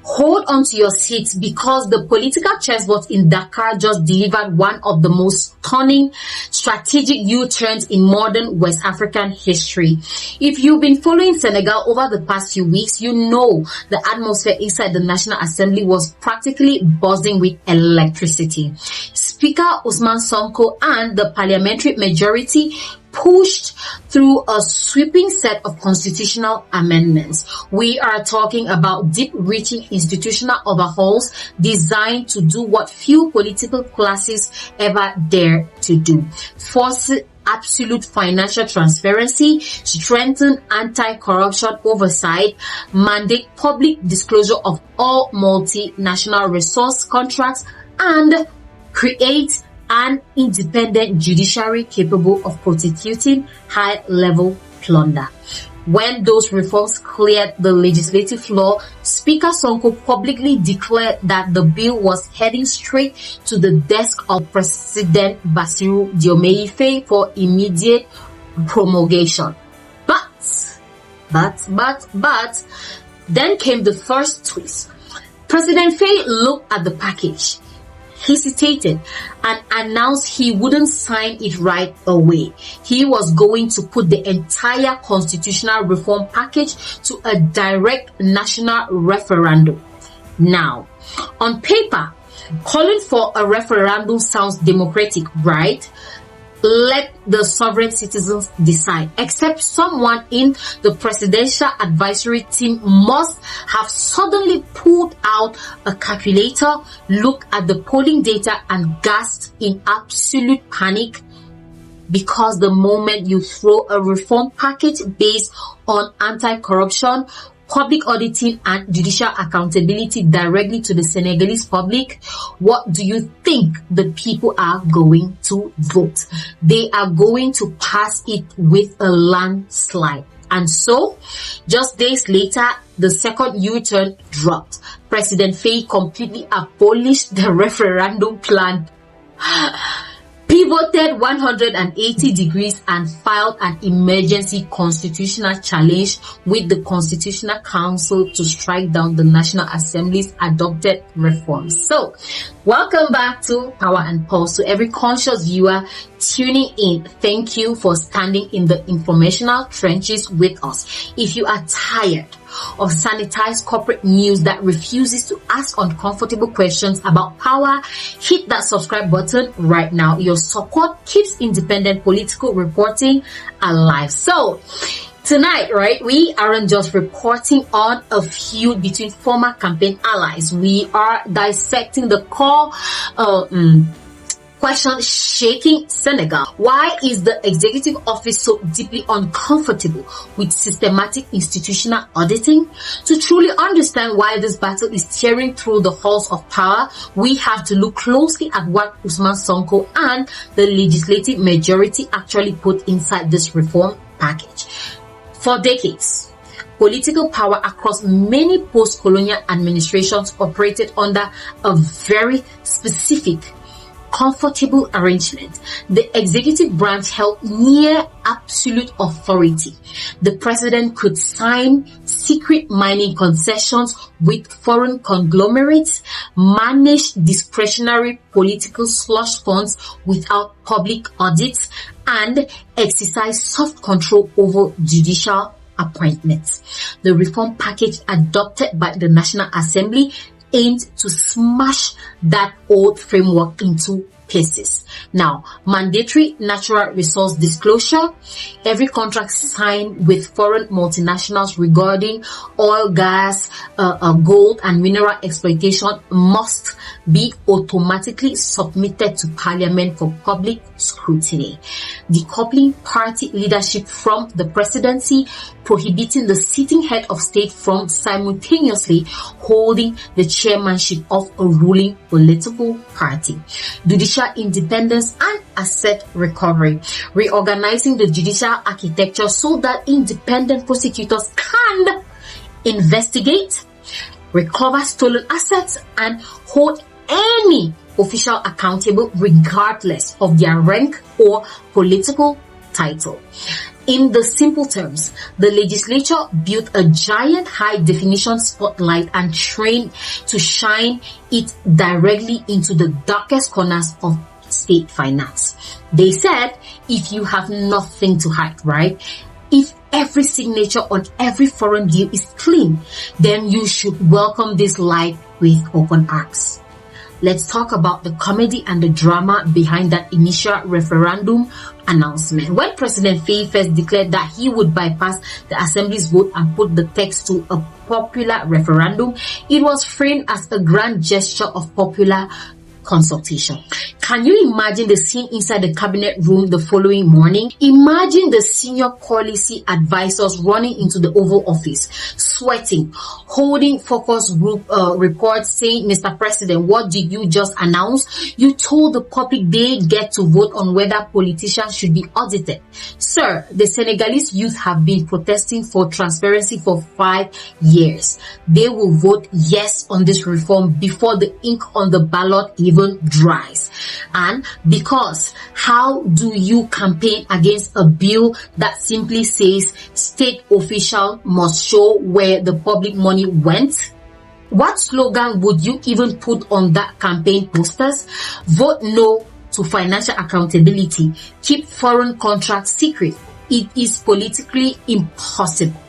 Hold on to your seats because the political chessboard in Dakar just delivered one of the most stunning strategic U-turns in modern West African history. If you've been following Senegal over the past few weeks, you know the atmosphere inside the National Assembly was practically buzzing with electricity. Speaker Ousmane Sonko and the parliamentary majority pushed through a sweeping set of constitutional amendments. We are talking about deep-reaching institutional overhauls designed to do what few political classes ever dare to do. Force absolute financial transparency, strengthen anti-corruption oversight, mandate public disclosure of all multinational resource contracts, and create an independent judiciary capable of prosecuting high-level plunder. When those reforms cleared the legislative floor, Speaker Sonko publicly declared that the bill was heading straight to the desk of President Bassirou Diomaye Faye for immediate promulgation. But, then came the first twist. President Faye looked at the package, hesitated, and announced he wouldn't sign it right away. He was going to put the entire constitutional reform package to a direct national referendum. Now, on paper, calling for a referendum sounds democratic, right? Let the sovereign citizens decide. Except someone in the presidential advisory team must have suddenly pulled out a calculator, looked at the polling data, and gasped in absolute panic, because the moment you throw a reform package based on anti-corruption, public auditing, and judicial accountability directly to the Senegalese public, what do you think the people are going to vote? They are going to pass it with a landslide. And so, just days later, the second U-turn dropped. President Faye completely abolished the referendum plan, pivoted 180 degrees, and filed an emergency constitutional challenge with the Constitutional Council to strike down the National Assembly's adopted reforms. So, welcome back to Power and Pulse. To every conscious viewer tuning in, thank you for standing in the informational trenches with us. If you are tired of sanitized corporate news that refuses to ask uncomfortable questions about power, hit that subscribe button right now. Your support keeps independent political reporting alive. So, tonight, right, we aren't just reporting on a feud between former campaign allies. We are dissecting the core question shaking Senegal. Why is the executive office so deeply uncomfortable with systematic institutional auditing? To truly understand why this battle is tearing through the halls of power, we have to look closely at what Ousmane Sonko and the legislative majority actually put inside this reform package. For decades, political power across many post-colonial administrations operated under a very specific, comfortable arrangement. The executive branch held near absolute authority. The president could sign secret mining concessions with foreign conglomerates, manage discretionary political slush funds without public audits, and exercise soft control over judicial appointments. The reform package adopted by the National Assembly aimed to smash that old framework into pieces. Now, mandatory natural resource disclosure. Every contract signed with foreign multinationals regarding oil, gas, gold, and mineral exploitation must be automatically submitted to Parliament for public scrutiny. Decoupling party leadership from the presidency, prohibiting the sitting head of state from simultaneously holding the chairmanship of a ruling political party. Judicial independence and asset recovery. Reorganizing the judicial architecture so that independent prosecutors can investigate, recover stolen assets, and hold any official accountable regardless of their rank or political title. In the simple terms, the legislature built a giant high-definition spotlight and trained to shine it directly into the darkest corners of state finance. They said, if you have nothing to hide, right? If every signature on every foreign deal is clean, then you should welcome this light with open arms. Let's talk about the comedy and the drama behind that initial referendum announcement. When President Faye first declared that he would bypass the Assembly's vote and put the text to a popular referendum, it was framed as a grand gesture of popular consultation. Can you imagine the scene inside the cabinet room the following morning? Imagine the senior policy advisors running into the Oval Office, sweating, holding focus group reports saying, Mr. President, what did you just announce? You told the public they get to vote on whether politicians should be audited. Sir, the Senegalese youth have been protesting for transparency for 5 years. They will vote yes on this reform before the ink on the ballot even dries. And because how do you campaign against a bill that simply says state official must show where the public money went? What slogan would you even put on that campaign posters? Vote no to financial accountability. Keep foreign contracts secret. It is politically impossible.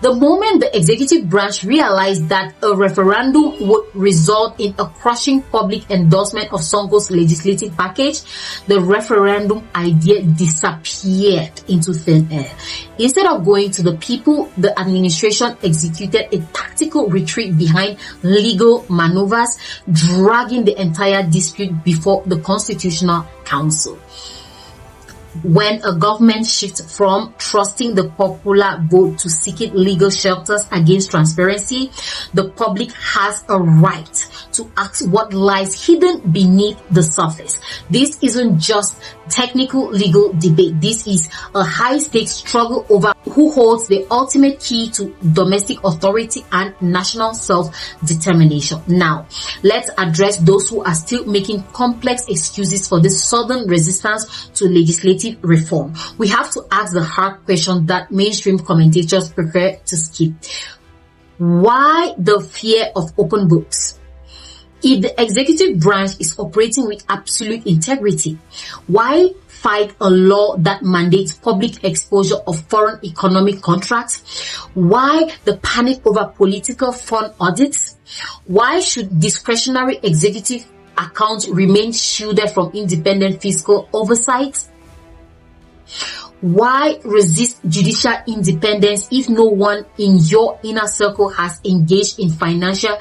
The moment the executive branch realized that a referendum would result in a crushing public endorsement of Sonko's legislative package, the referendum idea disappeared into thin air. Instead of going to the people, the administration executed a tactical retreat behind legal maneuvers, dragging the entire dispute before the Constitutional Council. When a government shifts from trusting the popular vote to seeking legal shelters against transparency, the public has a right to ask what lies hidden beneath the surface. This isn't just technical legal debate. This is a high-stakes struggle over who holds the ultimate key to domestic authority and national self-determination. Now, let's address those who are still making complex excuses for this sudden resistance to legislative reform. We have to ask the hard question that mainstream commentators prefer to skip. Why the fear of open books? If the executive branch is operating with absolute integrity, why fight a law that mandates public exposure of foreign economic contracts? Why the panic over political fund audits? Why should discretionary executive accounts remain shielded from independent fiscal oversight? Why resist judicial independence if no one in your inner circle has engaged in financial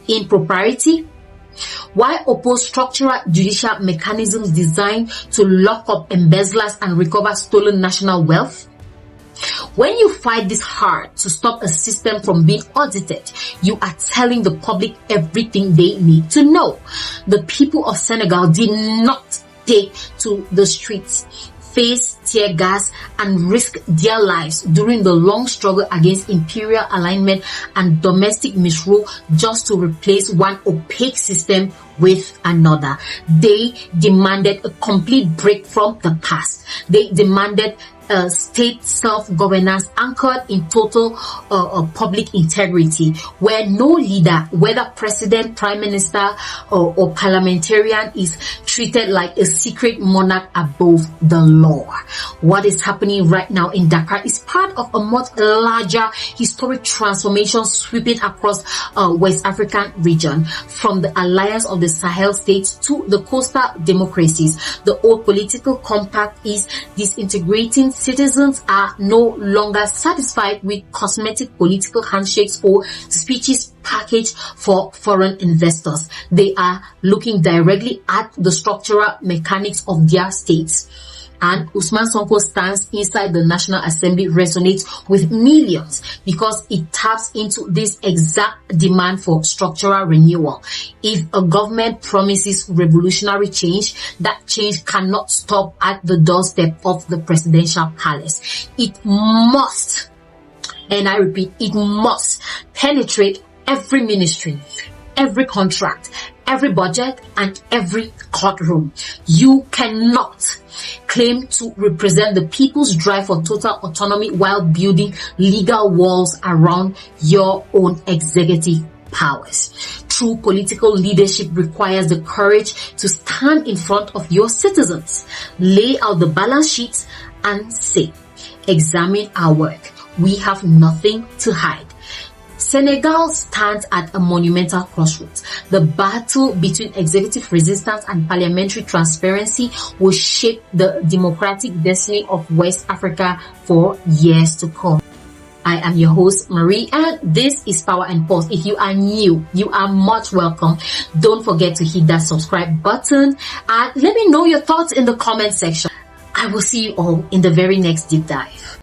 impropriety? Why oppose structural judicial mechanisms designed to lock up embezzlers and recover stolen national wealth? When you fight this hard to stop a system from being audited, you are telling the public everything they need to know. The people of Senegal did not take to the streets, face tear gas, and risk their lives during the long struggle against imperial alignment and domestic misrule just to replace one opaque system with another. They demanded a complete break from the past. They demanded state self-governance anchored in total public integrity, where no leader, whether president, prime minister, or parliamentarian, is treated like a secret monarch above the law. What is happening right now in Dakar is part of a much larger historic transformation sweeping across West African region, from the alliance of the Sahel states to the coastal democracies. The old political compact is disintegrating. Citizens are no longer satisfied with cosmetic political handshakes or speeches packaged for foreign investors. They are looking directly at the structural mechanics of their states. And Ousmane Sonko's stance inside the National Assembly resonates with millions because it taps into this exact demand for structural renewal. If a government promises revolutionary change, that change cannot stop at the doorstep of the presidential palace. It must, and I repeat, it must penetrate every ministry, every contract, every budget, and every courtroom. You cannot claim to represent the people's drive for total autonomy while building legal walls around your own executive powers. True political leadership requires the courage to stand in front of your citizens, lay out the balance sheets, and say, examine our work. We have nothing to hide. Senegal stands at a monumental crossroads. The battle between executive resistance and parliamentary transparency will shape the democratic destiny of West Africa for years to come. I am your host, Marie, and this is Power and Pulse. If you are new, you are much welcome. Don't forget to hit that subscribe button and let me know your thoughts in the comment section. I will see you all in the very next deep dive.